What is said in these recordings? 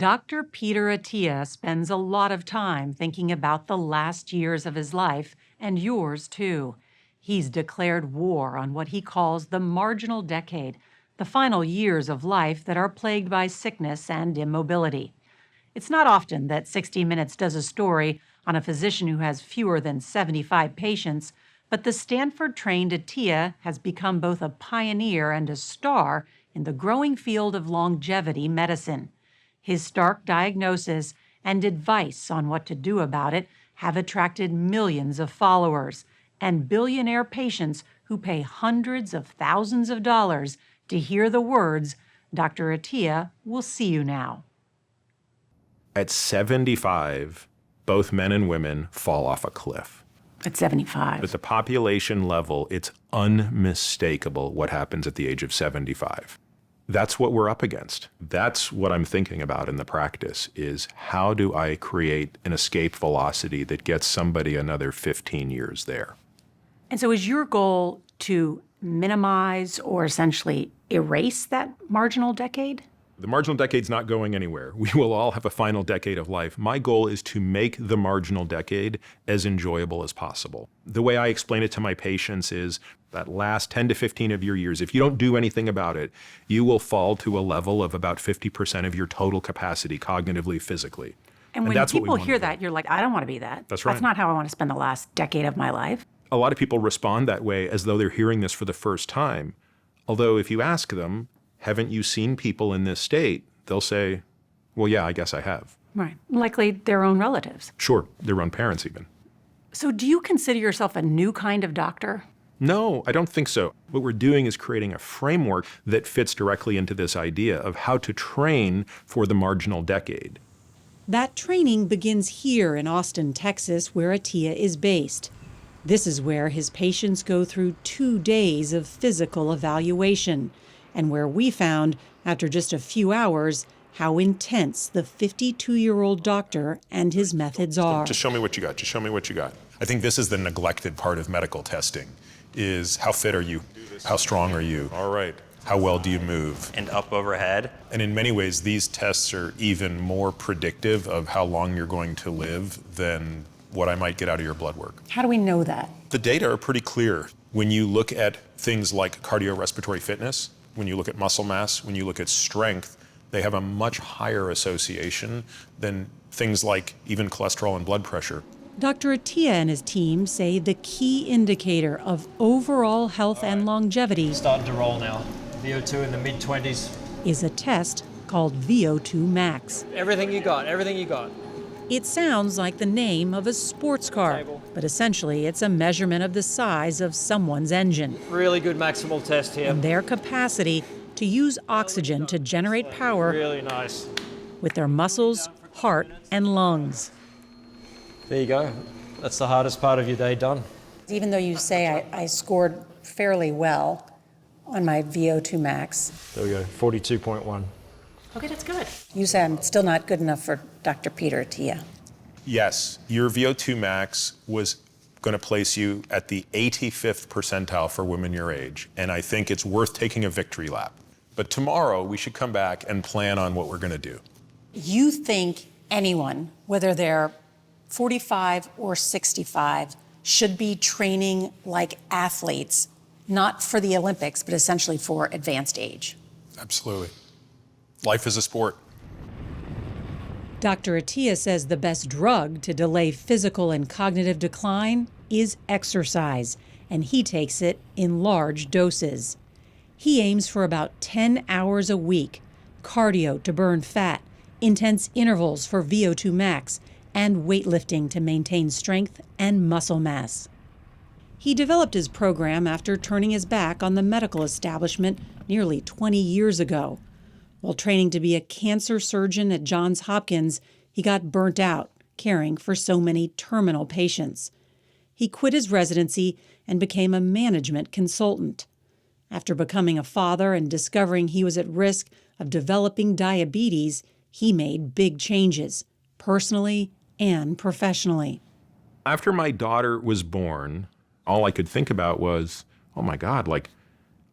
Dr. Peter Attia spends a lot of time thinking about the last years of his life, and yours too. He's declared war on what he calls the marginal decade, the final years of life that are plagued by sickness and immobility. It's not often that 60 Minutes does a story on a physician who has fewer than 75 patients, but the Stanford-trained Attia has become both a pioneer and a star in the growing field of longevity medicine. His stark diagnosis and advice on what to do about it have attracted millions of followers and billionaire patients who pay hundreds of thousands of dollars to hear the words, "Dr. Attia will see you now." At 75, both men and women fall off a cliff. At 75. At the population level, it's unmistakable what happens at the age of 75. That's what we're up against. That's what I'm thinking about in the practice is how do I create an escape velocity that gets somebody another 15 years there? And so is your goal to minimize or essentially erase that marginal decade? The marginal decade's not going anywhere. We will all have a final decade of life. My goal is to make the marginal decade as enjoyable as possible. The way I explain it to my patients is that last 10 to 15 of your years, if you don't do anything about it, you will fall to a level of about 50% of your total capacity cognitively, physically. And when people hear that, you're like, I don't want to be that. That's right. That's not how I want to spend the last decade of my life. A lot of people respond that way as though they're hearing this for the first time. Although if you ask them, haven't you seen people in this state? They'll say, well, yeah, I guess I have. Right. Likely their own relatives. Sure, their own parents even. So do you consider yourself a new kind of doctor? No, I don't think so. What we're doing is creating a framework that fits directly into this idea of how to train for the marginal decade. That training begins here in Austin, Texas, where Attia is based. This is where his patients go through 2 days of physical evaluation, and where we found, after just a few hours, how intense the 52-year-old doctor and his methods are. Just show me what you got. Just show me what you got. I think this is the neglected part of medical testing, is how fit are you? How strong are you? All right. How well do you move? And up overhead. And in many ways, these tests are even more predictive of how long you're going to live than what I might get out of your blood work. How do we know that? The data are pretty clear. When you look at things like cardiorespiratory fitness, when you look at muscle mass, when you look at strength, they have a much higher association than things like even cholesterol and blood pressure. Dr. Attia and his team say the key indicator of overall health and longevity Starting to roll now. VO2 in the mid-20s. is a test called VO2 max. Everything you got, everything you got. It sounds like the name of a sports car, but essentially it's a measurement of the size of someone's engine Really good maximal test here. and their capacity to use oxygen to generate power Really nice. with their muscles, heart, and lungs. There you go. That's the hardest part of your day done. Even though you say I scored fairly well on my VO2 max. There we go, 42.1. Okay, that's good. You say I'm still not good enough for Dr. Peter Attia. Yes, your VO2 max was going to place you at the 85th percentile for women your age, and I think it's worth taking a victory lap. But tomorrow, we should come back and plan on what we're going to do. You think anyone, whether they're 45 or 65, should be training like athletes, not for the Olympics, but essentially for advanced age? Absolutely. Life is a sport. Dr. Attia says the best drug to delay physical and cognitive decline is exercise, and he takes it in large doses. He aims for about 10 hours a week, cardio to burn fat, intense intervals for VO2 max, and weightlifting to maintain strength and muscle mass. He developed his program after turning his back on the medical establishment nearly 20 years ago. While training to be a cancer surgeon at Johns Hopkins, he got burnt out caring for so many terminal patients. He quit his residency and became a management consultant. After becoming a father and discovering he was at risk of developing diabetes, he made big changes, personally and professionally. After my daughter was born, all I could think about was, oh my God,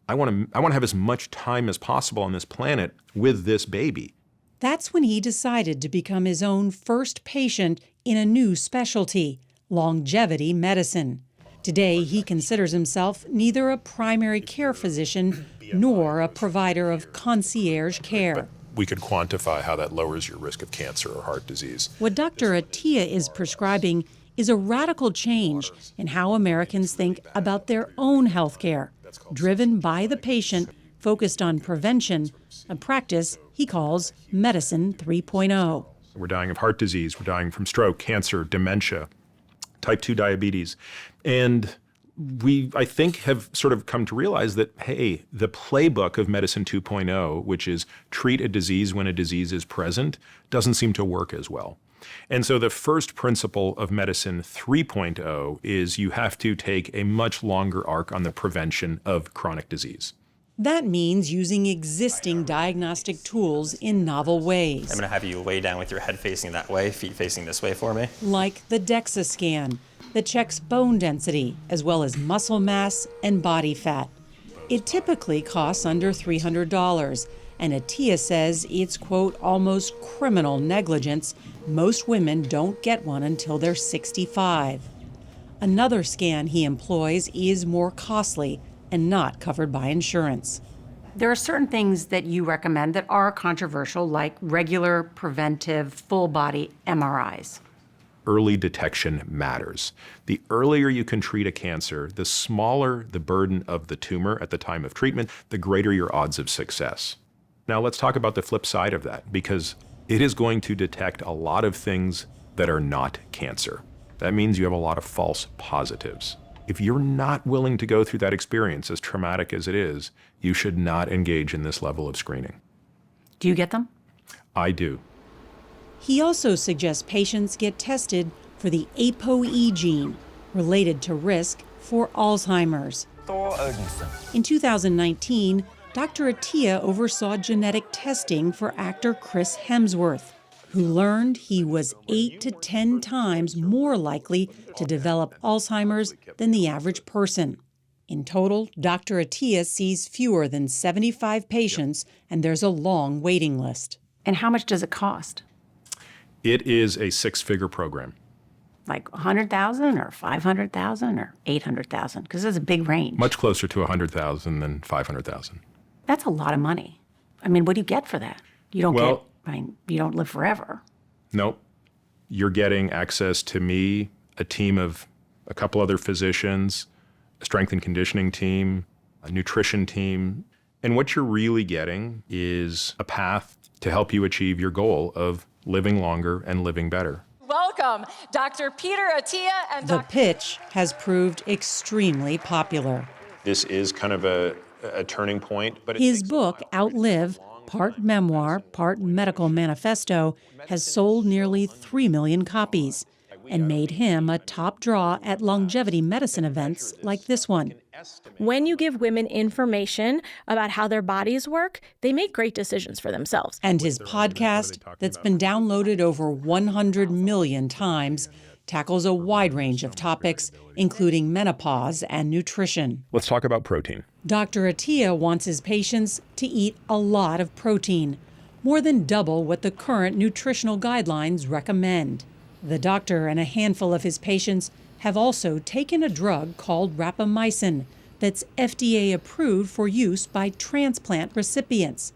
I want to have as much time as possible on this planet with this baby. That's when he decided to become his own first patient in a new specialty, longevity medicine. Today, he considers himself neither a primary care physician nor a provider of concierge care. We could quantify how that lowers your risk of cancer or heart disease. What Dr. Attia is prescribing is a radical change in how Americans think about their own health care, driven by the patient, focused on prevention, a practice he calls Medicine 3.0. We're dying of heart disease, we're dying from stroke, cancer, dementia, type 2 diabetes. And we, I think, have sort of come to realize that, hey, the playbook of Medicine 2.0, which is treat a disease when a disease is present, doesn't seem to work as well. And so the first principle of Medicine 3.0 is you have to take a much longer arc on the prevention of chronic disease. That means using existing diagnostic tools in novel ways. I'm going to have you lay down with your head facing that way, feet facing this way for me. Like the DEXA scan that checks bone density as well as muscle mass and body fat. It typically costs under $300, and Attia says it's, quote, almost criminal negligence. Most women don't get one until they're 65. Another scan he employs is more costly and not covered by insurance. There are certain things that you recommend that are controversial, like regular preventive full-body MRIs. Early detection matters. The earlier you can treat a cancer, the smaller the burden of the tumor at the time of treatment, the greater your odds of success. Now let's talk about the flip side of that, because it is going to detect a lot of things that are not cancer. That means you have a lot of false positives. If you're not willing to go through that experience, as traumatic as it is, you should not engage in this level of screening. Do you get them? I do. He also suggests patients get tested for the ApoE gene, related to risk for Alzheimer's. In 2019, Dr. Attia oversaw genetic testing for actor Chris Hemsworth, who learned he was 8 to 10 times more likely to develop Alzheimer's than the average person. In total, Dr. Attia sees fewer than 75 patients, and there's a long waiting list. And how much does it cost? It is a six-figure program. Like 100,000 or 500,000 or 800,000? Because there's a big range. Much closer to 100,000 than 500,000. That's a lot of money. I mean, what do you get for that? You don't Well, you don't live forever. Nope. You're getting access to me, a team of a couple other physicians, a strength and conditioning team, a nutrition team. And what you're really getting is a path to help you achieve your goal of living longer and living better. Welcome, Dr. Peter Attia and The Dr. pitch has proved extremely popular. This is kind of a turning point. But His book, Outlive, part memoir, part medical manifesto, has sold nearly 3 million copies and made him a top draw at longevity medicine events like this one. When you give women information about how their bodies work, they make great decisions for themselves. And his podcast, that's been downloaded over 100 million times, tackles a wide range of topics, including menopause and nutrition. Let's talk about protein. Dr. Attia wants his patients to eat a lot of protein, more than double what the current nutritional guidelines recommend. The doctor and a handful of his patients have also taken a drug called rapamycin that's FDA approved for use by transplant recipients.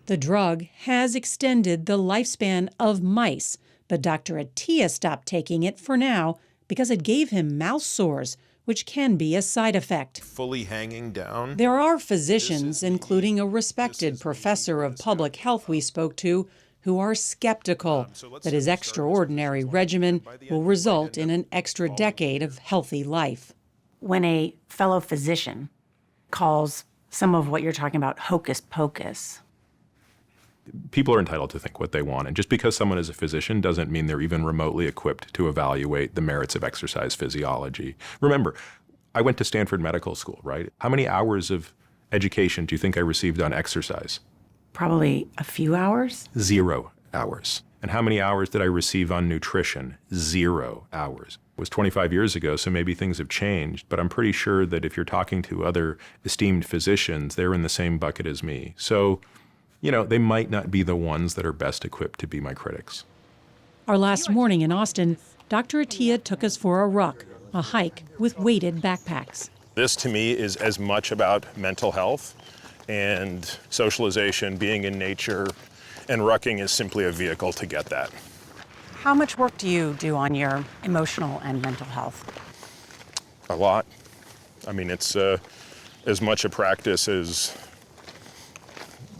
The drug has extended the lifespan of mice, but Dr. Attia stopped taking it for now because it gave him mouse sores, which can be a side effect. Fully hanging down. There are physicians, including a respected professor of public health we spoke to, who are skeptical that his extraordinary regimen will result in an extra decade of healthy life. When a fellow physician calls some of what you're talking about hocus pocus, People are entitled to think what they want. And just because someone is a physician doesn't mean they're even remotely equipped to evaluate the merits of exercise physiology. Remember, I went to Stanford Medical School, right? How many hours of education do you think I received on exercise? probably a few hours. 0 hours. And how many hours did I receive on nutrition? 0 hours. It was 25 years ago, so maybe things have changed, but I'm pretty sure that if you're talking to other esteemed physicians, they're in the same bucket as me. So they might not be the ones that are best equipped to be my critics. Our last morning in Austin, Dr. Attia took us for a ruck, a hike with weighted backpacks. This, to me, is as much about mental health and socialization, being in nature, and rucking is simply a vehicle to get that. How much work do you do on your emotional and mental health? A lot. I mean, it's as much a practice as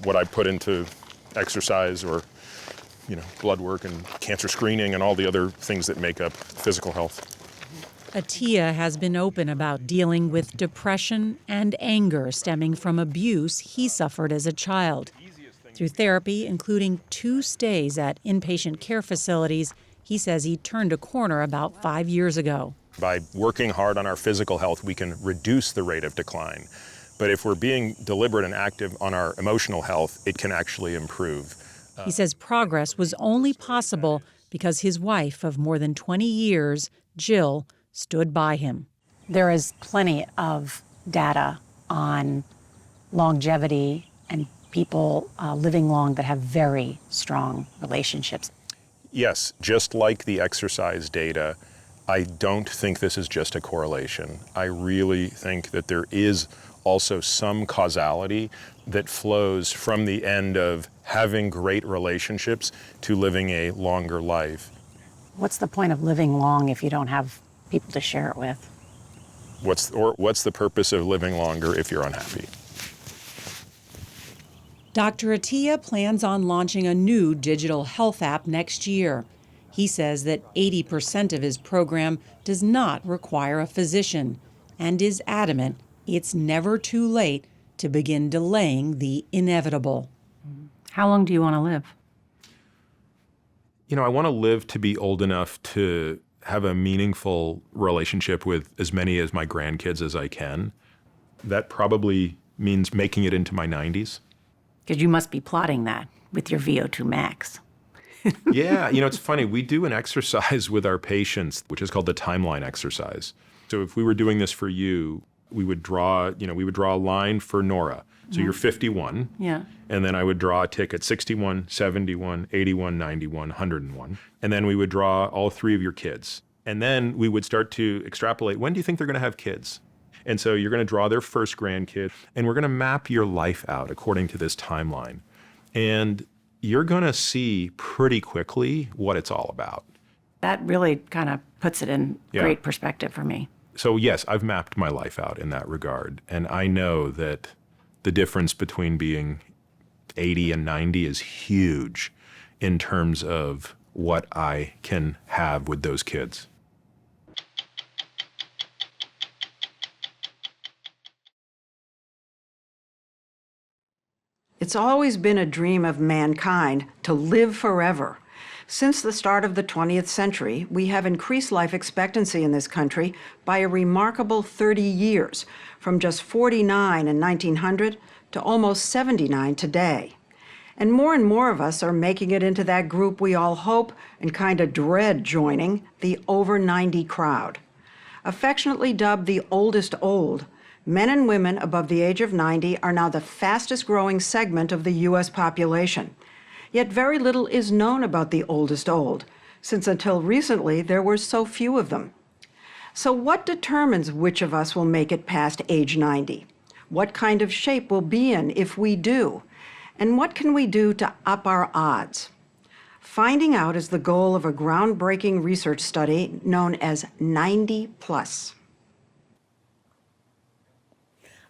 what I put into exercise or, blood work and cancer screening and all the other things that make up physical health. Attia has been open about dealing with depression and anger stemming from abuse he suffered as a child. Through therapy, including 2 stays at inpatient care facilities, he says he turned a corner about 5 years ago. By working hard on our physical health, we can reduce the rate of decline. But if we're being deliberate and active on our emotional health, it can actually improve. He says progress was only possible because his wife of more than 20 years, Jill, stood by him. There is plenty of data on longevity and people living long that have very strong relationships. Yes, just like the exercise data, I don't think this is just a correlation. I really think that there is also some causality that flows from the end of having great relationships to living a longer life. What's the point of living long if you don't have people to share it with? What's the purpose of living longer if you're unhappy? Dr. Attia plans on launching a new digital health app next year. He says that 80% of his program does not require a physician and is adamant it's never too late to begin delaying the inevitable. How long do you want to live? I want to live to be old enough to have a meaningful relationship with as many of my grandkids as I can. That probably means making it into my 90s. Because you must be plotting that with your VO2 max. Yeah, it's funny. We do an exercise with our patients, which is called the timeline exercise. So if we were doing this for you, we would draw a line for Norah. So you're 51. Yeah. And then I would draw a tick at 61, 71, 81, 91, 101. And then we would draw all 3 of your kids. And then we would start to extrapolate, when do you think they're going to have kids? And so you're going to draw their first grandkid, and we're going to map your life out according to this timeline. And you're going to see pretty quickly what it's all about. That really kind of puts it in Yeah. great perspective for me. So yes, I've mapped my life out in that regard. And I know that the difference between being 80 and 90 is huge in terms of what I can have with those kids. It's always been a dream of mankind to live forever. Since the start of the 20th century, we have increased life expectancy in this country by a remarkable 30 years, from just 49 in 1900 to almost 79 today. And more of us are making it into that group we all hope and kind of dread joining, the over 90 crowd. Affectionately dubbed the oldest old, men and women above the age of 90 are now the fastest growing segment of the U.S. population. Yet very little is known about the oldest old, since until recently there were so few of them. So what determines which of us will make it past age 90? What kind of shape we'll be in if we do? And what can we do to up our odds? Finding out is the goal of a groundbreaking research study known as 90 Plus.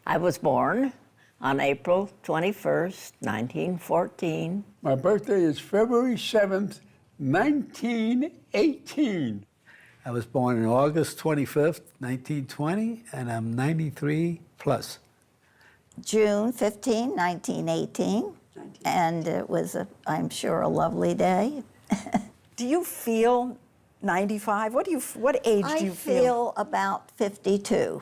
I was born on April 21st, 1914. My birthday is February 7th, 1918. I was born on August 25th, 1920, and I'm 93 plus. June 15, 1918, and it was, I'm sure, a lovely day. Do you feel 95? What age do you I feel about 52.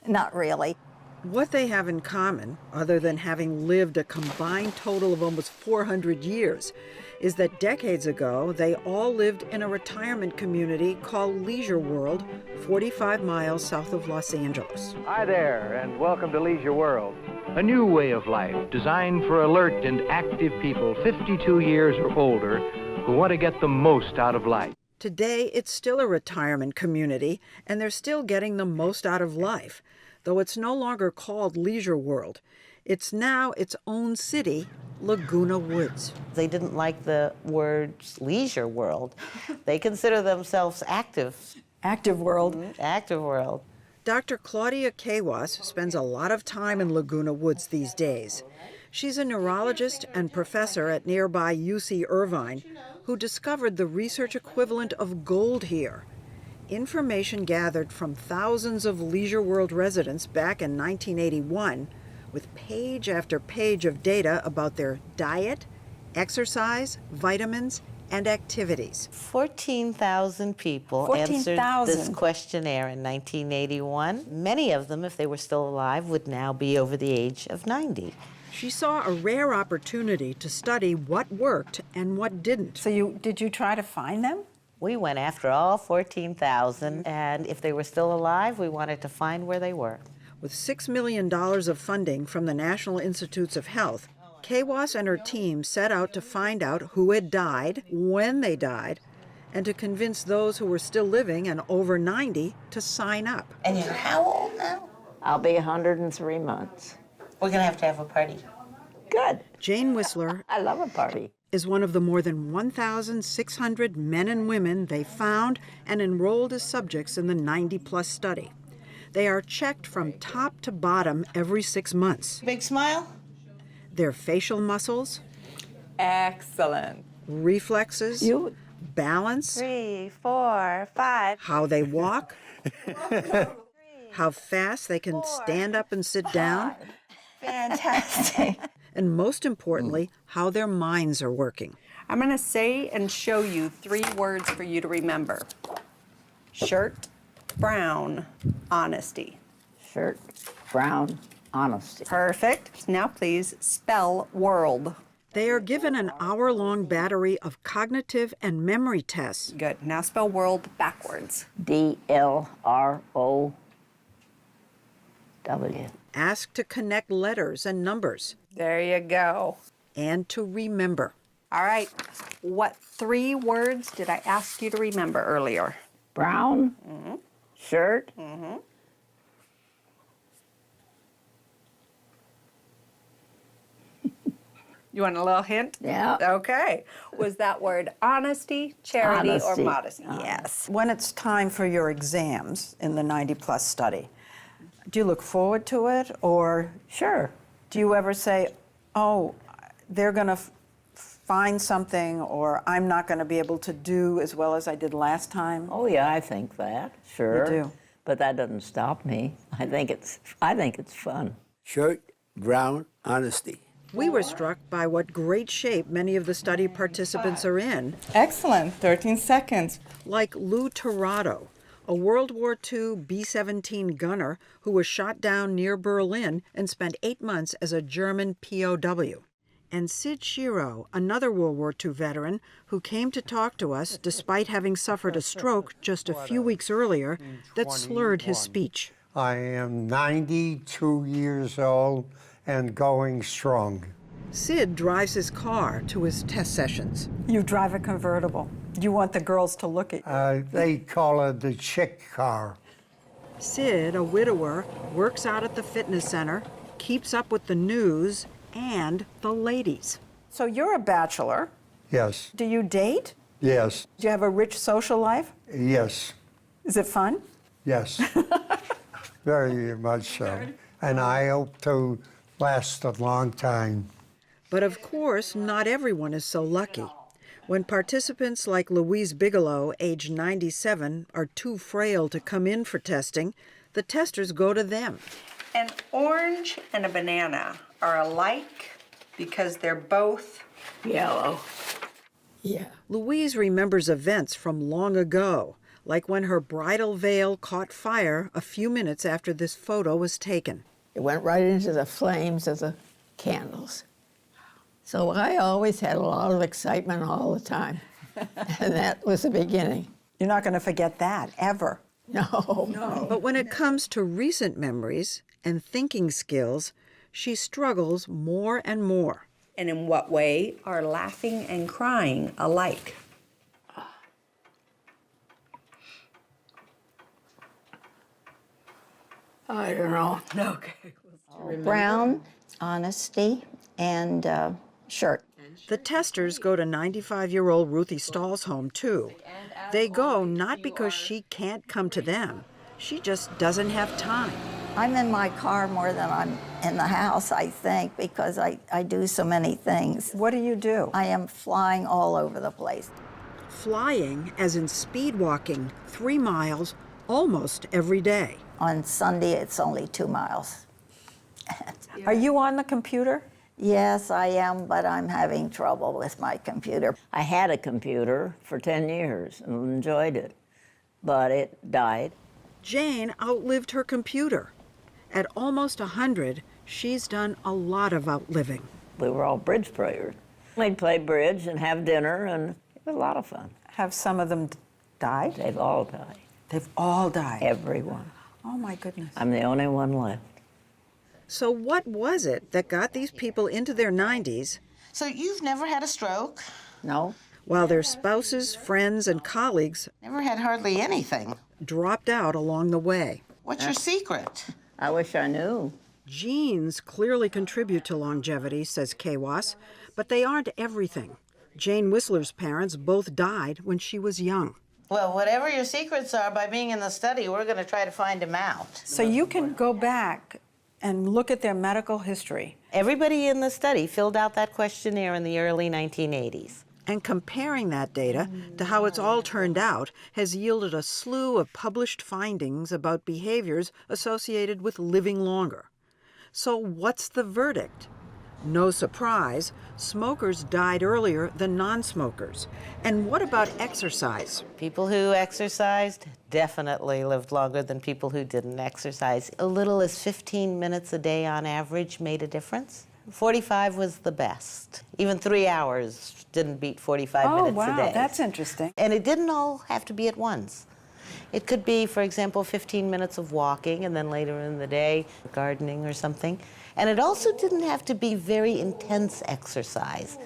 Not really. What they have in common, other than having lived a combined total of almost 400 years, is that decades ago, they all lived in a retirement community called Leisure World, 45 miles south of Los Angeles. Hi there, and welcome to Leisure World, a new way of life designed for alert and active people 52 years or older who want to get the most out of life. Today, it's still a retirement community, and they're still getting the most out of life, though it's no longer called Leisure World. It's now its own city, Laguna Woods. They didn't like the words leisure world. They consider themselves active. Active world. Active world. Dr. Claudia Kawas spends a lot of time in Laguna Woods these days. She's a neurologist and professor at nearby UC Irvine who discovered the research equivalent of gold here. Information gathered from thousands of Leisure World residents back in 1981 with page after page of data about their diet, exercise, vitamins, and activities. 14,000 people answered this questionnaire in 1981. Many of them, if they were still alive, would now be over the age of 90. She saw a rare opportunity to study what worked and what didn't. So did you try to find them? We went after all 14,000, and if they were still alive, we wanted to find where they were. With $6 million of funding from the National Institutes of Health, Kawas and her team set out to find out who had died, when they died, and to convince those who were still living and over 90 to sign up. And you're how old now? I'll be 103 months. We're going to have a party. Good. Jane Whistler I love a party. is one of the more than 1,600 men and women they found and enrolled as subjects in the 90-plus study. They are checked from top to bottom every 6 months. Big smile? Their facial muscles, Excellent. reflexes, balance, 3, 4, 5. how they walk, how fast they can stand up and sit down, Fantastic. and most importantly, how their minds are working. I'm going to say and show you 3 words for you to remember. Shirt, brown, honesty. Shirt, brown, honesty. Perfect. Now please spell world. They are given an hour-long battery of cognitive and memory tests. Good. Now spell world backwards. DLROW. Asked to connect letters and numbers. There you go. And to remember. All right. What 3 words did I ask you to remember earlier? Brown, shirt, You want a little hint? Yeah. Okay. Was that word honesty, charity, Honesty. or modesty? Yes. When it's time for your exams in the 90-plus study, do you look forward to it, or sure. do you ever say, oh, they're going to find something, or I'm not going to be able to do as well as I did last time? Oh yeah, I think that. Sure. You do. But that doesn't stop me. I think it's fun. Shirt, brown, honesty. We were struck by what great shape many of the study participants are in. Excellent. 13 seconds. Like Lou Torado, a World War II B-17 gunner who was shot down near Berlin and spent 8 months as a German POW. And Sid Shiro, another World War II veteran who came to talk to us despite having suffered a stroke just a few weeks earlier that slurred his speech. I am 92 years old and going strong. Sid drives his car to his test sessions. You drive a convertible. You want the girls to look at you. They call it the chick car. Sid, a widower, works out at the fitness center, keeps up with the news and the ladies. So you're a bachelor. Yes. Do you date? Yes. Do you have a rich social life? Yes. Is it fun? Yes. Very much so. And I hope to last a long time. But of course, not everyone is so lucky. When participants like Louise Bigelow, age 97, are too frail to come in for testing, the testers go to them. An orange and a banana are alike because they're both yellow. Yeah. Louise remembers events from long ago, like when her bridal veil caught fire a few minutes after this photo was taken. It went right into the flames of the candles. So I always had a lot of excitement all the time. And that was the beginning. You're not going to forget that, ever. No. But when it comes to recent memories and thinking skills, she struggles more and more. And in what way are laughing and crying alike? I don't know. Okay. Brown, honesty, and shirt. The testers go to 95-year-old Ruthie Stahl's home, too. They go not because she can't come to them. She just doesn't have time. I'm in my car more than I'm in the house, I think, because I do so many things. What do you do? I am flying all over the place. Flying, as in speed walking, 3 miles almost every day. On Sunday, it's only 2 miles. Are you on the computer? Yes, I am, but I'm having trouble with my computer. I had a computer for 10 years and enjoyed it, but it died. Jane outlived her computer. At almost 100, she's done a lot of outliving. We were all bridge players. We'd play bridge and have dinner, and it was a lot of fun. Have some of them died? They've all died. They've all died? Everyone. Oh, my goodness. I'm the only one left. So what was it that got these people into their 90s? So you've never had a stroke? No. While their spouses, friends, and colleagues Never had hardly anything. dropped out along the way. What's your secret? I wish I knew. Genes clearly contribute to longevity, says Kawas, but they aren't everything. Jane Whistler's parents both died when she was young. Well, whatever your secrets are, by being in the study, we're going to try to find them out. So you can go back and look at their medical history. Everybody in the study filled out that questionnaire in the early 1980s. And comparing that data to how it's all turned out has yielded a slew of published findings about behaviors associated with living longer. So what's the verdict? No surprise, smokers died earlier than non-smokers. And what about exercise? People who exercised definitely lived longer than people who didn't exercise. A little as 15 minutes a day on average made a difference. 45 was the best. Even 3 hours didn't beat 45 minutes a day. Oh, wow, that's interesting. And it didn't all have to be at once. It could be, for example, 15 minutes of walking, and then later in the day, gardening or something. And it also didn't have to be very intense exercise.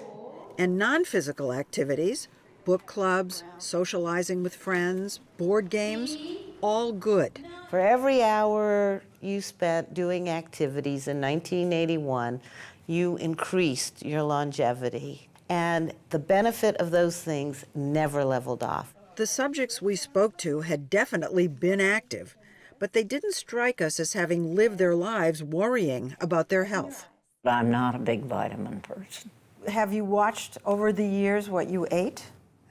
And non-physical activities, book clubs, socializing with friends, board games, all good. For every hour you spent doing activities in 1981, you increased your longevity. And the benefit of those things never leveled off. The subjects we spoke to had definitely been active, but they didn't strike us as having lived their lives worrying about their health. I'm not a big vitamin person. Have you watched over the years what you ate?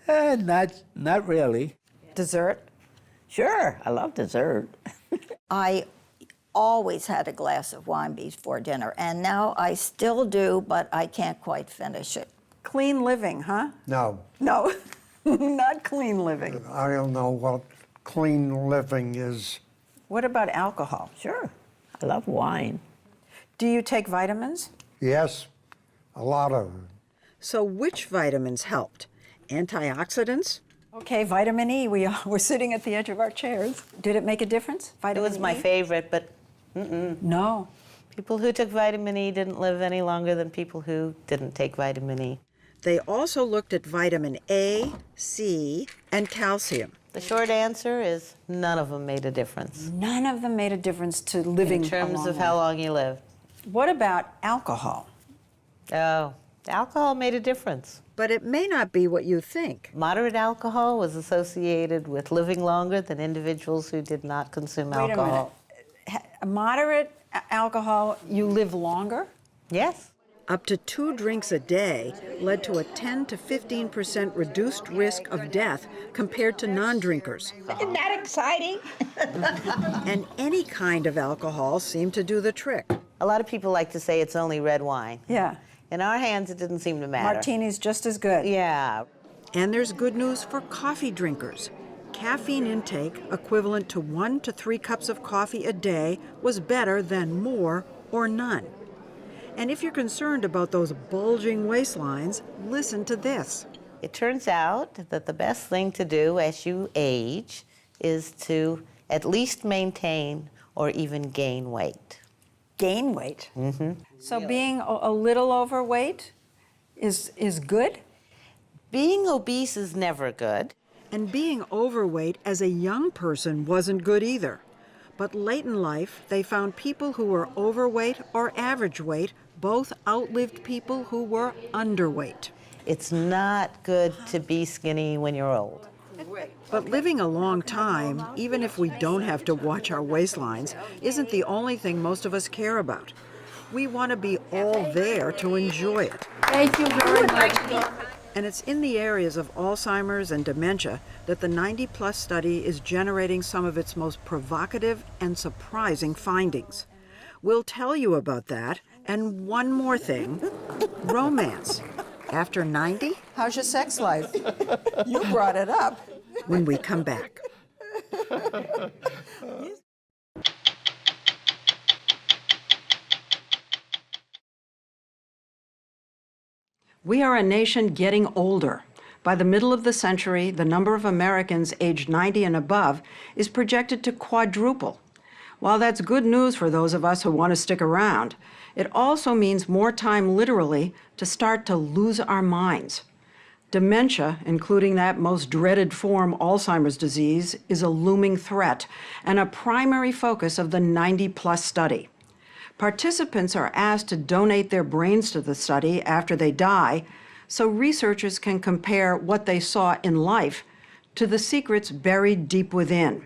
Not really. Dessert? Sure, I love dessert. I always had a glass of wine before dinner, and now I still do, but I can't quite finish it. Clean living, huh? No. No, not clean living. I don't know what clean living is. What about alcohol? Sure, I love wine. Do you take vitamins? Yes, a lot of them. So which vitamins helped? Antioxidants? Okay, vitamin E. We're sitting at the edge of our chairs. Did it make a difference? Vitamin It was my E? favorite, but No. People who took vitamin E didn't live any longer than people who didn't take vitamin E. They also looked at vitamin A, C, and calcium. The short answer is none of them made a difference. None of them made a difference to living in terms a long of how long you lived. What about alcohol? Oh, alcohol made a difference. But it may not be what you think. Moderate alcohol was associated with living longer than individuals who did not consume alcohol. Wait a minute. Moderate alcohol, you live longer? Yes. Up to 2 drinks a day led to a 10 to 15% reduced risk of death compared to non-drinkers. Isn't that exciting? And any kind of alcohol seemed to do the trick. A lot of people like to say it's only red wine. Yeah. In our hands, it didn't seem to matter. Martini's just as good. Yeah. And there's good news for coffee drinkers. Caffeine intake equivalent to 1 to 3 cups of coffee a day was better than more or none. And if you're concerned about those bulging waistlines, listen to this. It turns out that the best thing to do as you age is to at least maintain or even gain weight. Gain weight? Mm-hmm. So being a little overweight is good? Being obese is never good. And being overweight as a young person wasn't good either. But late in life, they found people who were overweight or average weight both outlived people who were underweight. It's not good to be skinny when you're old. But living a long time, even if we don't have to watch our waistlines, isn't the only thing most of us care about. We want to be all there to enjoy it. Thank you very much. And it's in the areas of Alzheimer's and dementia that the 90-plus study is generating some of its most provocative and surprising findings. We'll tell you about that. And one more thing, romance. After 90? How's your sex life? You brought it up. When we come back. We are a nation getting older. By the middle of the century, the number of Americans aged 90 and above is projected to quadruple. While that's good news for those of us who want to stick around, it also means more time literally to start to lose our minds. Dementia, including that most dreaded form, Alzheimer's disease, is a looming threat and a primary focus of the 90-plus study. Participants are asked to donate their brains to the study after they die so researchers can compare what they saw in life to the secrets buried deep within.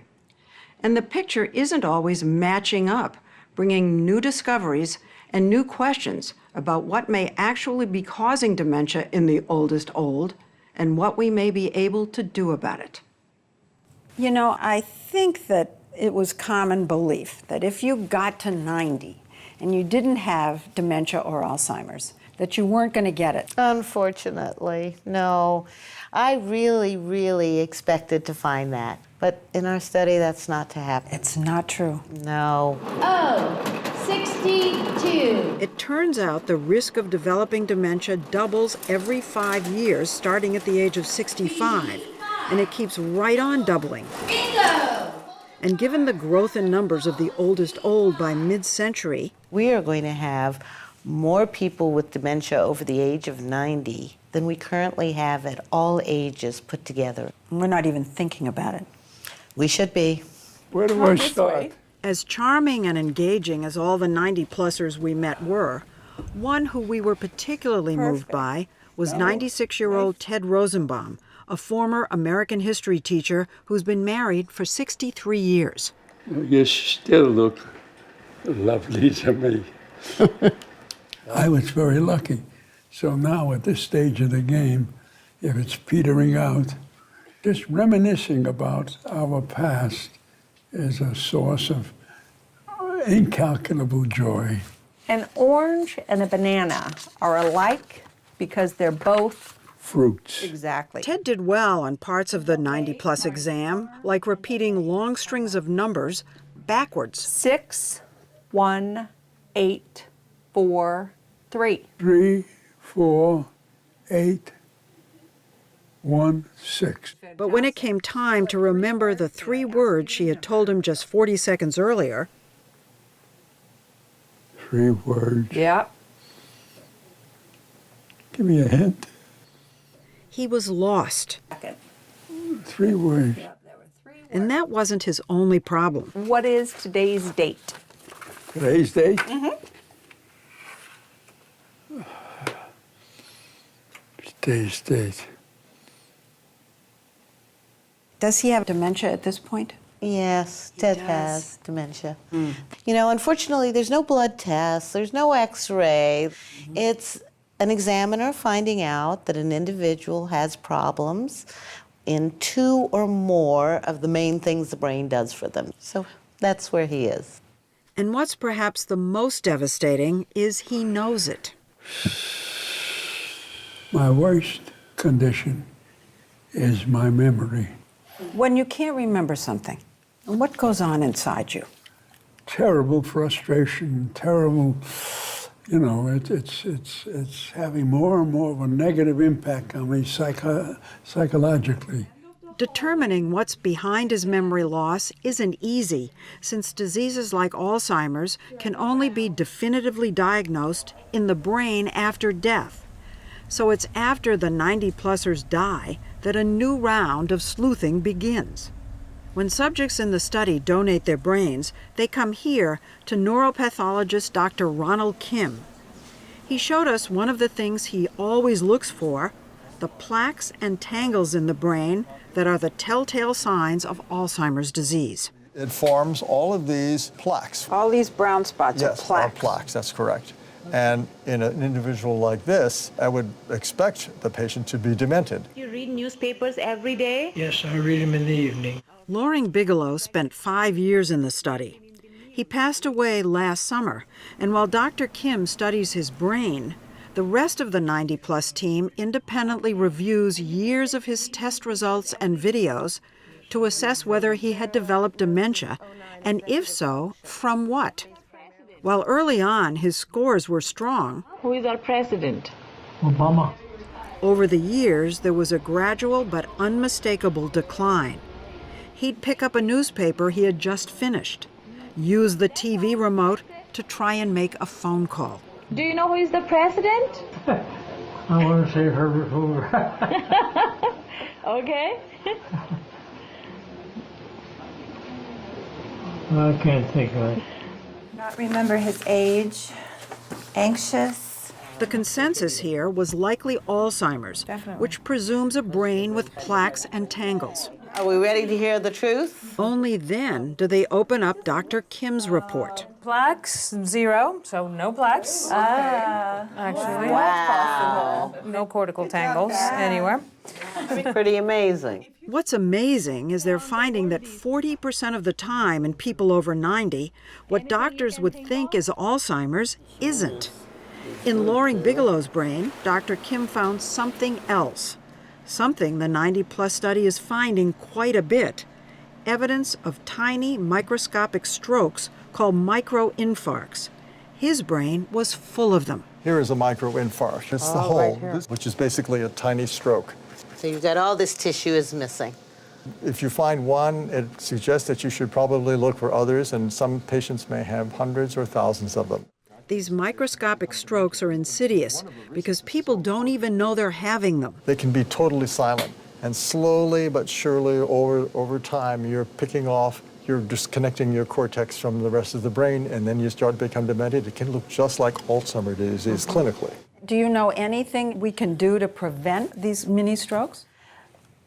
And the picture isn't always matching up, bringing new discoveries and new questions about what may actually be causing dementia in the oldest old and what we may be able to do about it. You know, I think that it was common belief that if you got to 90 and you didn't have dementia or Alzheimer's, that you weren't going to get it. Unfortunately, no. I really expected to find that. But in our study, that's not to happen. It's not true. No. Oh, 62. It turns out the risk of developing dementia doubles every 5 years, starting at the age of 65, and it keeps right on doubling. Bingo! And given the growth in numbers of the oldest old by mid-century, We are going to have more people with dementia over the age of 90 than we currently have at all ages put together. we're not even thinking about it. We should be. Where do I start? As charming and engaging as all the 90-plussers we met were, one who we were particularly moved by was 96-year-old Ted Rosenbaum, a former American history teacher who's been married for 63 years. You still look lovely to me. I was very lucky. So now at this stage of the game, if it's petering out, just reminiscing about our past is a source of incalculable joy. An orange and a banana are alike because they're both Fruits. exactly. Ted did well on parts of the 90-plus exam, like repeating long strings of numbers backwards. 6, 1, 8, 4, 3. 3, 4, 8, 1, 6. But when it came time to remember the 3 words she had told him just 40 seconds earlier, 3 words. Yep. Give me a hint. he was lost. 3 words. And that wasn't his only problem. What is today's date? Today's date? Mm-hmm. Today's date. Does he have dementia at this point? Yes, Ted has dementia. You know, unfortunately, there's no blood test, there's no x-ray. It's an examiner finding out that an individual has problems in 2 or more of the main things the brain does for them. So that's where he is. And what's perhaps the most devastating is he knows it. My worst condition is my memory. When you can't remember something, what goes on inside you? Terrible frustration, terrible You know, it's having more and more of a negative impact on me psychologically. Determining what's behind his memory loss isn't easy, since diseases like Alzheimer's can only be definitively diagnosed in the brain after death. So it's after the 90-plussers die that a new round of sleuthing begins. When subjects in the study donate their brains, they come here to neuropathologist Dr. Ronald Kim. He showed us one of the things he always looks for, the plaques and tangles in the brain that are the telltale signs of Alzheimer's disease. It forms all of these plaques. All these brown spots are plaques. Are plaques, that's correct. And in an individual like this, I would expect the patient to be demented. You read newspapers every day? Yes, I read them in the evening. Loring Bigelow spent 5 years in the study. He passed away last summer, and while Dr. Kim studies his brain, the rest of the 90-plus team independently reviews years of his test results and videos to assess whether he had developed dementia, and if so, from what. While early on his scores were strong, Who is our president? Obama. over the years there was a gradual but unmistakable decline. He'd pick up a newspaper he had just finished, use the TV remote to try and make a phone call. Do you know who is the president? I want to say Herbert Hoover. Okay. I can't think of it. Not remember his age, anxious. The consensus here was likely Alzheimer's, which presumes a brain with plaques and tangles. Are we ready to hear the truth? Only then do they open up Dr. Kim's report. Plaques, 0, so no plaques. Actually. Wow. No cortical tangles anywhere. Pretty amazing. What's amazing is they're finding that 40% of the time in people over 90, what doctors would think is Alzheimer's isn't. In Loring Bigelow's brain, Dr. Kim found something else. Something the 90-plus study is finding quite a bit. Evidence of tiny microscopic strokes called microinfarcts. His brain was full of them. Here is a microinfarct. It's the hole, which is basically a tiny stroke. So you've got all this tissue is missing. If you find one, it suggests that you should probably look for others, and some patients may have hundreds or thousands of them. These microscopic strokes are insidious because people don't even know they're having them. They can be totally silent, and slowly but surely over time you're picking off, you're disconnecting your cortex from the rest of the brain, and then you start to become demented. It can look just like Alzheimer's disease clinically. Do you know anything we can do to prevent these mini strokes?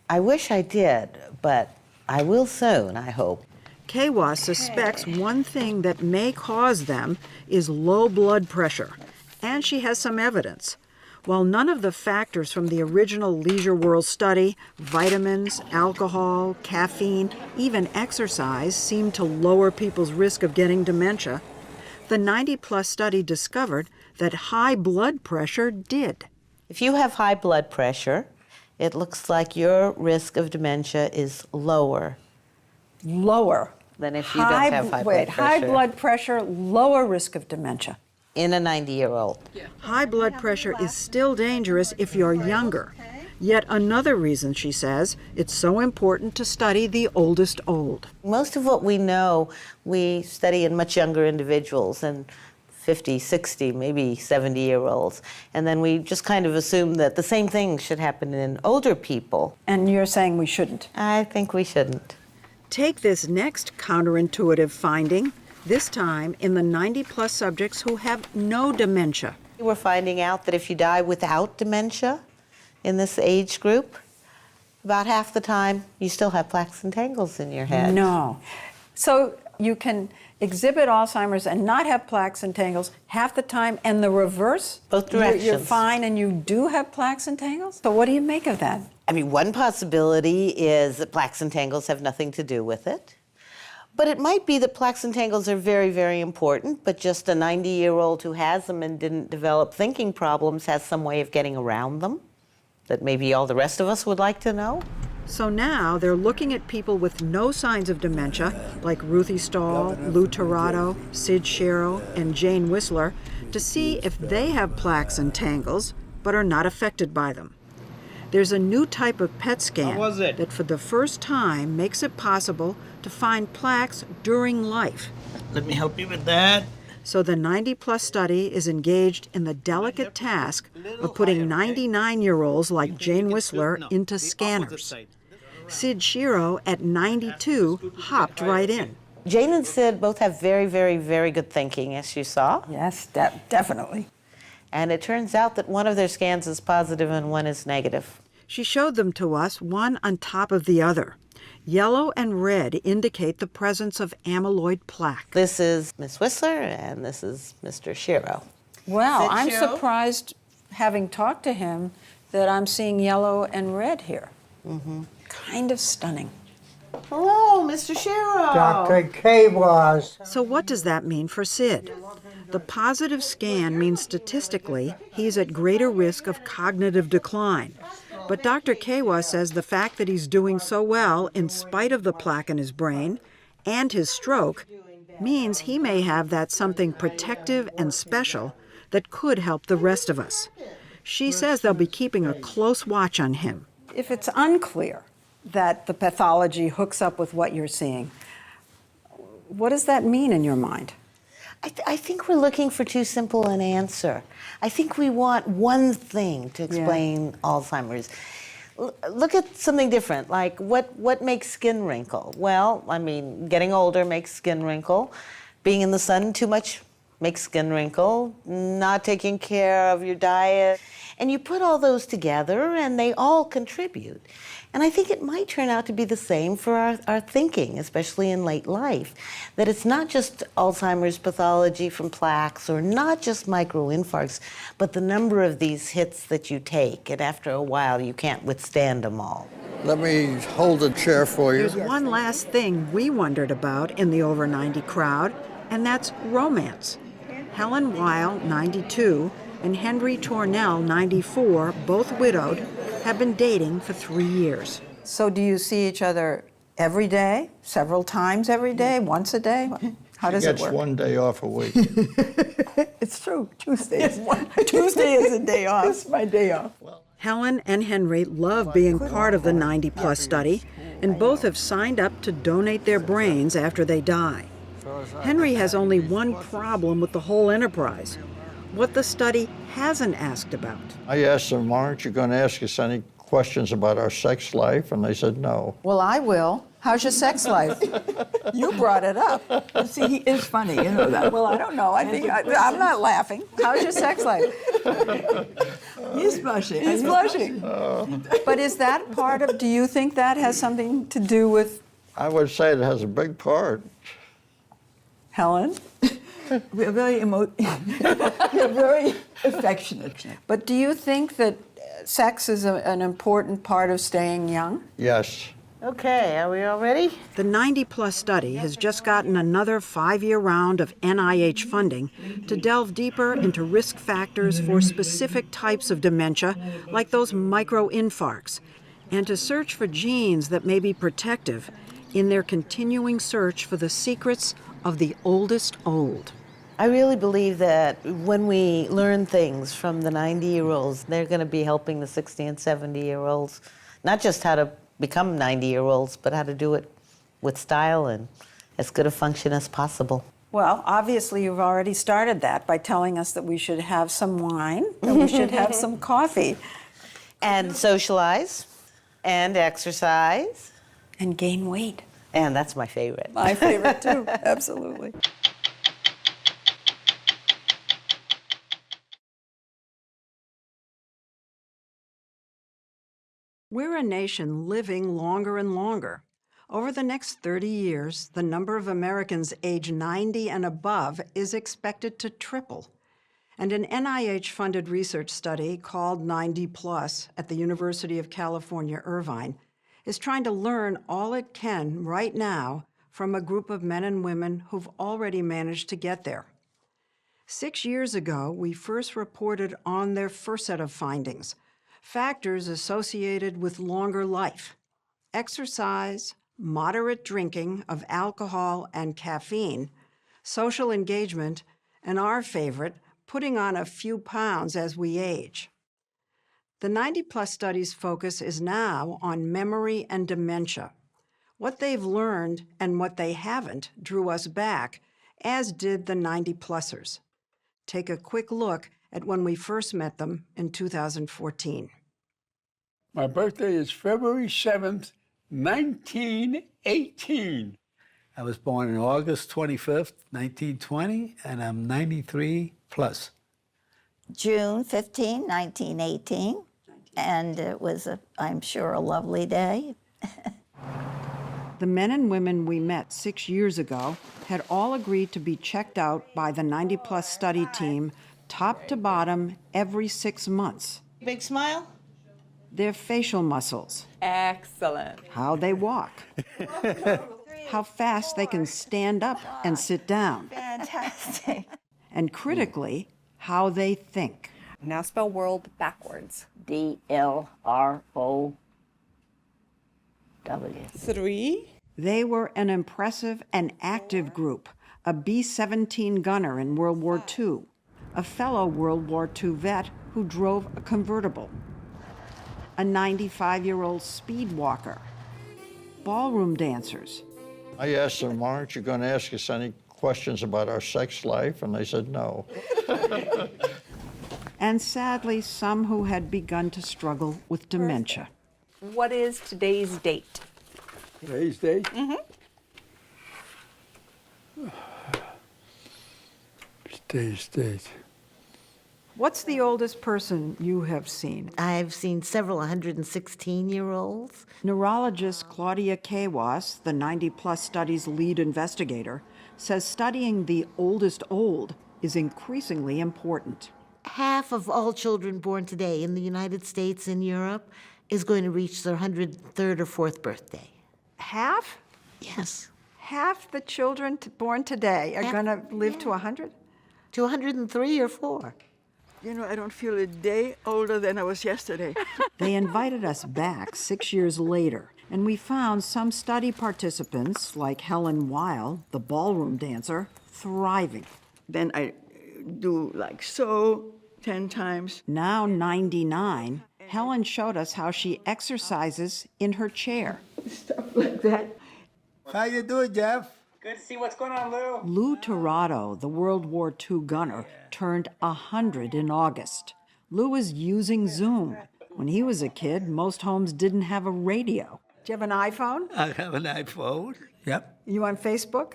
I wish I did, but I will soon, I hope. KWAS suspects one thing that may cause them is low blood pressure, and she has some evidence. While none of the factors from the original Leisure World study, vitamins, alcohol, caffeine, even exercise, seem to lower people's risk of getting dementia, the 90-plus study discovered that high blood pressure did. If you have high blood pressure, it looks like your risk of dementia is lower. Lower. Than if you don't have high blood pressure. High blood pressure, lower risk of dementia. In a 90-year-old. High blood pressure is still dangerous if you're younger. Yet another reason, she says, it's so important to study the oldest old. Most of what we know, we study in much younger individuals, and 50, 60, maybe 70-year-olds. And then we just kind of assume that the same thing should happen in older people. And you're saying we shouldn't? I think we shouldn't. Take this next counterintuitive finding, this time in the 90-plus subjects who have no dementia. We're finding out that if you die without dementia in this age group, about half the time you still have plaques and tangles in your head. No. So you can exhibit Alzheimer's and not have plaques and tangles half the time, and the reverse? Both directions. You're fine and you do have plaques and tangles? So what do you make of that? I mean, one possibility is that plaques and tangles have nothing to do with it. But it might be that plaques and tangles are very, very important, but just a 90-year-old who has them and didn't develop thinking problems has some way of getting around them that maybe all the rest of us would like to know. So now they're looking at people with no signs of dementia, like Ruthie Stahl, Lou Torado, Sid Sherrow, and Jane Whistler, to see if they have plaques and tangles but are not affected by them. There's a new type of PET scan that for the first time makes it possible to find plaques during life. Let me help you with that. So the 90-plus study is engaged in the delicate task of putting 99-year-olds like Jane Whistler into scanners. Sid Shiro, at 92, hopped right in. Jane and Sid both have very, very, very good thinking, as you saw. Yes, definitely. And it turns out that one of their scans is positive and one is negative. She showed them to us, one on top of the other. Yellow and red indicate the presence of amyloid plaque. This is Miss Whistler, and this is Mr. Shiro. Wow, Sid I'm Shiro? surprised, having talked to him, that I'm seeing yellow and red here. Kind of stunning. Hello, Mr. Shiro. Dr. K was. So what does that mean for Sid? The positive scan means statistically he's at greater risk of cognitive decline. But Dr. Kawa says the fact that he's doing so well in spite of the plaque in his brain and his stroke means he may have that something protective and special that could help the rest of us. She says they'll be keeping a close watch on him. If it's unclear that the pathology hooks up with what you're seeing, what does that mean in your mind? I think we're looking for too simple an answer. I think we want one thing to explain Alzheimer's. Look at something different, like what makes skin wrinkle? Well, I mean, getting older makes skin wrinkle. Being in the sun too much makes skin wrinkle. Not taking care of your diet. And you put all those together and they all contribute. And I think it might turn out to be the same for our thinking, especially in late life, that it's not just Alzheimer's pathology from plaques or not just microinfarcts, but the number of these hits that you take, and after a while you can't withstand them all. Let me hold the chair for you. There's one last thing we wondered about in the over 90 crowd, and that's romance. Helen Weil, 92, and Henry Tornell, 94, both widowed, have been dating for 3 years. So do you see each other every day, several times every day, once a day? How does it She work? gets one day off a week. It's true. Tuesday is a day off. It's my day off. Helen and Henry love being part of the 90-plus study, and both have signed up to donate their brains after they die. Henry has only one problem with the whole enterprise: what the study hasn't asked about. I asked them, "Why aren't you going to ask us any questions about our sex life?" And they said no. Well, I will. How's your sex life? You brought it up. See, he is funny, you know that. Well, I don't know. I think I'm not laughing. How's your sex life? He's blushing. He's blushing. But is that part of, do you think that has something to do with I would say it has a big part. Helen? We're very we're very affectionate. But do you think that sex is an important part of staying young? Yes. Okay, are we all ready? The 90-plus study has just gotten another 5-year round of NIH funding to delve deeper into risk factors for specific types of dementia, like those microinfarcts, and to search for genes that may be protective in their continuing search for the secrets of the oldest old. I really believe that when we learn things from the 90-year-olds, they're going to be helping the 60 and 70-year-olds, not just how to become 90-year-olds, but how to do it with style and as good a function as possible. Well, obviously you've already started that by telling us that we should have some wine, that we should have some coffee. And socialize, and exercise. And gain weight. And that's my favorite. My favorite too, absolutely. We're a nation living longer and longer. Over the next 30 years, the number of Americans age 90 and above is expected to triple. And an NIH-funded research study called 90 Plus at the University of California, Irvine, is trying to learn all it can right now from a group of men and women who've already managed to get there. 6 years ago, we first reported on their first set of findings, factors associated with longer life: exercise, moderate drinking of alcohol and caffeine, social engagement, and our favorite, putting on a few pounds as we age. The 90-plus study's focus is now on memory and dementia. What they've learned and what they haven't drew us back, as did the 90-plussers. Take a quick look at when we first met them in 2014. My birthday is February 7th, 1918. I was born on August 25th, 1920, and I'm 93 plus. June 15, 1918, and it was, I'm sure, a lovely day. The men and women we met 6 years ago had all agreed to be checked out by the 90-plus study team, top to bottom, every 6 months. Big smile? Their facial muscles. Excellent. How they walk. How fast they can stand up and sit down. Fantastic. And critically, how they think. Now spell world backwards. DLROW. 3. They were an impressive and active group, a B-17 gunner in World War II, a fellow World War II vet who drove a convertible, a 95-year-old speed walker, ballroom dancers. I asked them, why aren't you going to ask us any questions about our sex life? And they said no. And sadly, some who had begun to struggle with dementia. What is today's date? Today's date? Today's date. What's the oldest person you have seen? I've seen several 116-year-olds. Neurologist Claudia Kawas, the 90-plus study's lead investigator, says studying the oldest old is increasingly important. Half of all children born today in the United States and Europe is going to reach their 103rd or 4th birthday. Half? Yes. Half the children born today are going to live to 100? To 103 or 4. You know, I don't feel a day older than I was yesterday. They invited us back 6 years later, and we found some study participants, like Helen Weil, the ballroom dancer, thriving. Then I do like so 10 times. Now 99, Helen showed us how she exercises in her chair. Stuff like that. How you doing, Jeff? Good to see what's going on, Lou. Lou Torado, the World War II gunner, turned 100 in August. Lou is using Zoom. When he was a kid, most homes didn't have a radio. Do you have an iPhone? I have an iPhone. Yep. You on Facebook?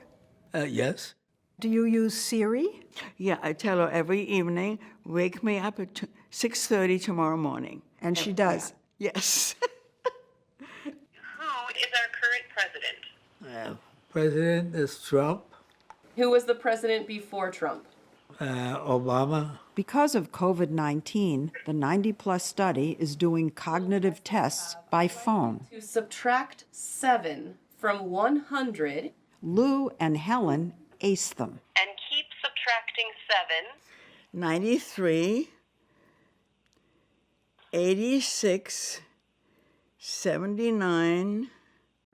Yes. Do you use Siri? Yeah, I tell her every evening, wake me up at 6:30 tomorrow morning. And she does? Yes. Who is our current president? President is Trump. Who was the president before Trump? Obama. Because of COVID-19, the 90-plus study is doing cognitive tests by phone. To subtract 7 from 100. Lou and Helen ace them. And keep subtracting 7. 93, 86, 79.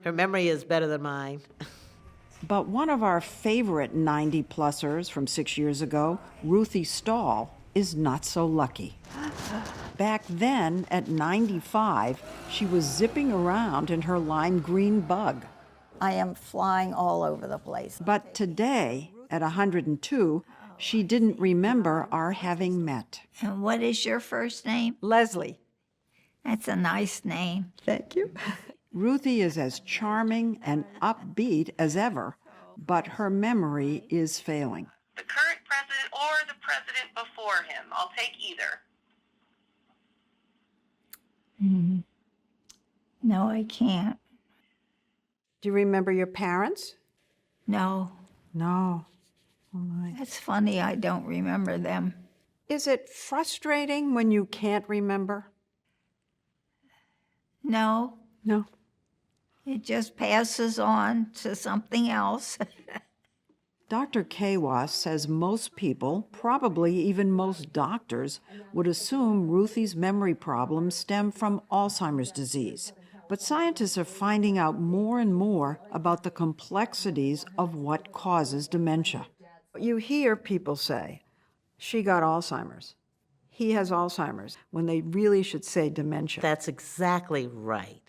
Her memory is better than mine. But one of our favorite 90-plussers from 6 years ago, Lesley Stahl, is not so lucky. Back then, at 95, she was zipping around in her lime green bug. I am flying all over the place. But today, at 102, she didn't remember our having met. And what is your first name? Lesley. That's a nice name. Thank you. Ruthie is as charming and upbeat as ever, but her memory is failing. The current president or the president before him. I'll take either. No, I can't. Do you remember your parents? No. No. All right. That's funny, I don't remember them. Is it frustrating when you can't remember? No. No. It just passes on to something else. Dr. Kawas says most people, probably even most doctors, would assume Ruthie's memory problems stem from Alzheimer's disease. But scientists are finding out more and more about the complexities of what causes dementia. You hear people say, She got Alzheimer's. He has Alzheimer's, when they really should say dementia. That's exactly right.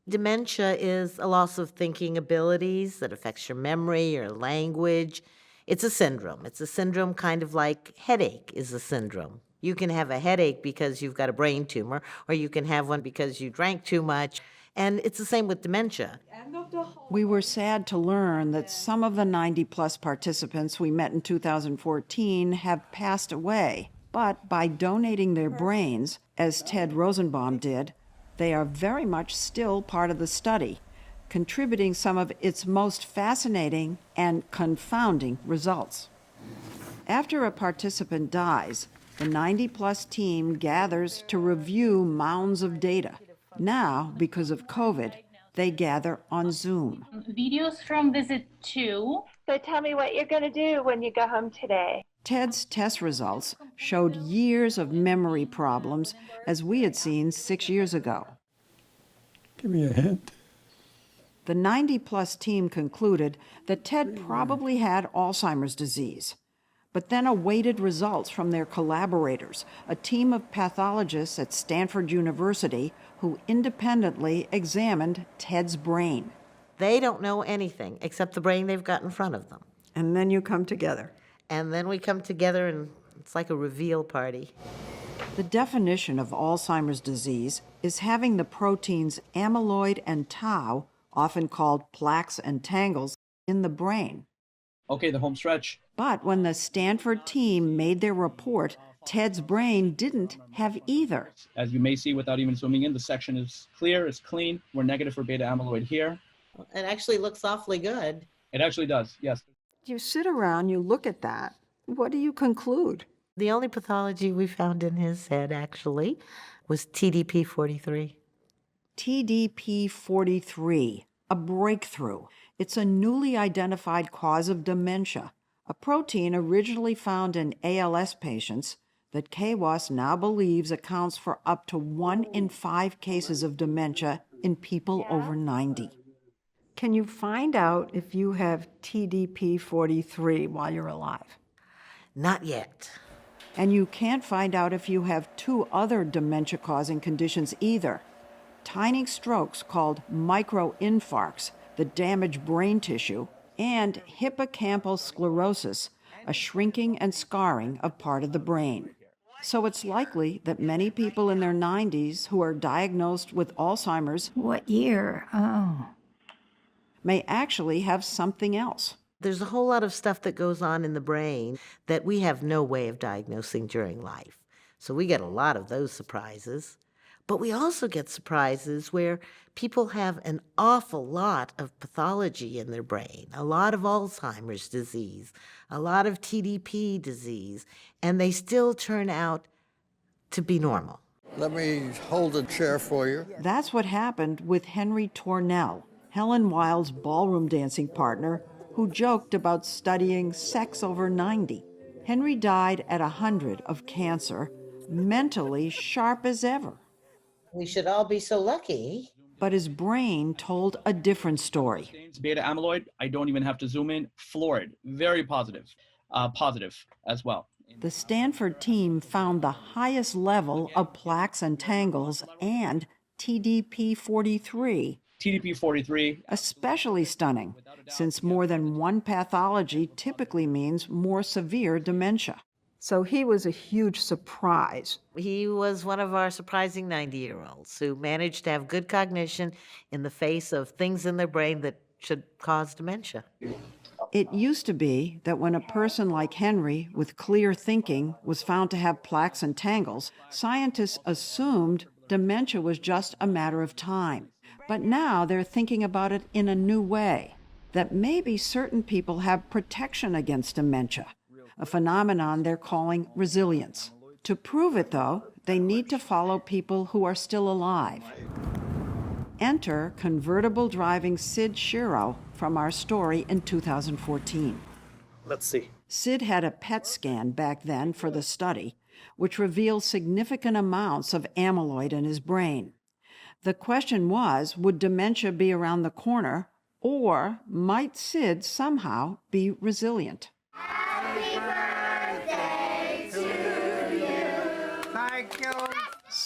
Dementia is a loss of thinking abilities that affects your memory, your language. It's a syndrome. It's a syndrome kind of like headache is a syndrome. You can have a headache because you've got a brain tumor, or you can have one because you drank too much. And it's the same with dementia. We were sad to learn that some of the 90-plus participants we met in 2014 have passed away. But by donating their brains, as Ted Rosenbaum did, they are very much still part of the study, contributing some of its most fascinating and confounding results. After a participant dies, the 90-plus team gathers to review mounds of data. Now, because of COVID, they gather on Zoom. Videos from visit 2. So tell me what you're going to do when you go home today. Ted's test results showed years of memory problems as we had seen 6 years ago. Give me a hint. The 90-plus team concluded that Ted probably had Alzheimer's disease, but then awaited results from their collaborators, a team of pathologists at Stanford University who independently examined Ted's brain. They don't know anything except the brain they've got in front of them. And then you come together. And then we come together and it's like a reveal party. The definition of Alzheimer's disease is having the proteins amyloid and tau, often called plaques and tangles, in the brain. Okay, the home stretch. But when the Stanford team made their report, Ted's brain didn't have either. As you may see without even zooming in, the section is clear, it's clean. We're negative for beta amyloid here. It actually looks awfully good. It actually does, yes. You sit around, you look at that. What do you conclude? The only pathology we found in his head, actually, was TDP43. TDP43, a breakthrough. It's a newly identified cause of dementia, a protein originally found in ALS patients that KWAS now believes accounts for up to 1 in 5 cases of dementia in people over 90. Can you find out if you have TDP43 while you're alive? Not yet. And you can't find out if you have 2 other dementia-causing conditions either. Tiny strokes called microinfarcts that damage brain tissue, and hippocampal sclerosis, a shrinking and scarring of part of the brain. So it's likely that many people in their 90s who are diagnosed with Alzheimer's may actually have something else. There's a whole lot of stuff that goes on in the brain that we have no way of diagnosing during life. So we get a lot of those surprises. But we also get surprises where people have an awful lot of pathology in their brain, a lot of Alzheimer's disease, a lot of TDP disease, and they still turn out to be normal. Let me hold a chair for you. That's what happened with Henry Tornell, Helen Wild's ballroom dancing partner, who joked about studying sex over 90. Henry died at 100 of cancer, mentally sharp as ever. We should all be so lucky. But his brain told a different story. Beta amyloid, I don't even have to zoom in. Floored, very positive. Positive as well. The Stanford team found the highest level of plaques and tangles and TDP43. TDP43. Especially stunning, since more than one pathology typically means more severe dementia. So he was a huge surprise. He was one of our surprising 90-year-olds who managed to have good cognition in the face of things in their brain that should cause dementia. It used to be that when a person like Henry with clear thinking was found to have plaques and tangles, scientists assumed dementia was just a matter of time. But now they're thinking about it in a new way, that maybe certain people have protection against dementia, a phenomenon they're calling resilience. To prove it, though, they need to follow people who are still alive. Enter convertible driving Sid Shiro from our story in 2014. Let's see. Sid had a PET scan back then for the study, which revealed significant amounts of amyloid in his brain. The question was, would dementia be around the corner, or might Sid somehow be resilient? Happy birthday,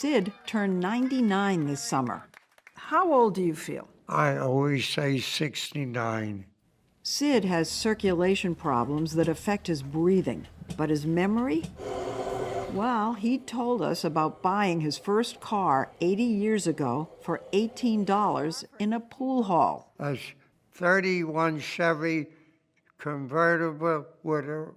Sid turned 99 this summer. How old do you feel? I always say 69. Sid has circulation problems that affect his breathing, but his memory? Well, he told us about buying his first car 80 years ago for $18 in a pool hall. A 31 Chevy convertible with a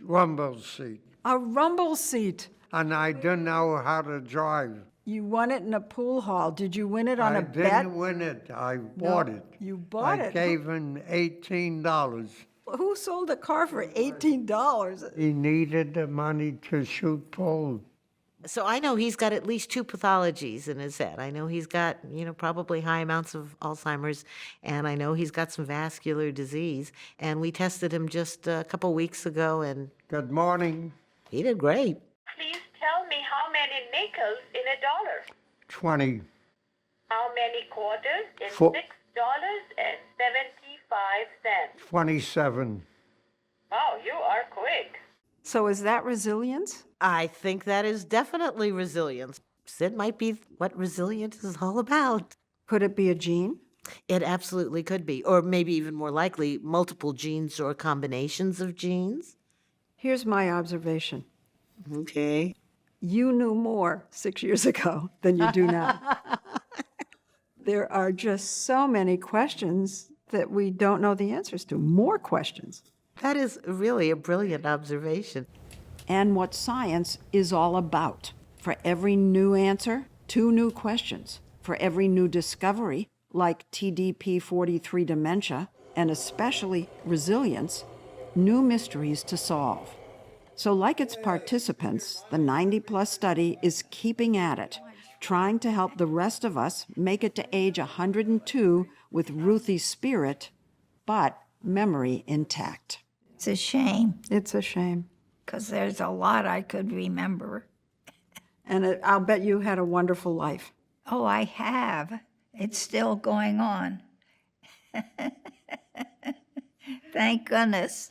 rumble seat. A rumble seat. And I didn't know how to drive. You won it in a pool hall. Did you win it on I a bet? didn't win it. I bought it. You bought it? I gave him $18. Who sold a car for $18? He needed the money to shoot pool. So I know he's got at least 2 pathologies in his head. I know he's got, probably high amounts of Alzheimer's, and I know he's got some vascular disease. And we tested him just a couple weeks ago, and Good morning. he did great. Please tell me how many nickels in a dollar? 20. How many quarters in Four. $6.75? 27. Oh, you are quick. So is that resilience? I think that is definitely resilience. Sid might be what resilience is all about. Could it be a gene? It absolutely could be, or maybe even more likely, multiple genes or combinations of genes. Here's my observation. Okay. You knew more 6 years ago than you do now. There are just so many questions that we don't know the answers to. More questions. That is really a brilliant observation. And what science is all about. For every new answer, 2 new questions. For every new discovery, like TDP-43 dementia, and especially resilience, new mysteries to solve. So like its participants, the 90-plus study is keeping at it, trying to help the rest of us make it to age 102 with Ruthie's spirit, but memory intact. It's a shame. It's a shame. Because there's a lot I could remember. And I'll bet you had a wonderful life. Oh, I have. It's still going on. Thank goodness.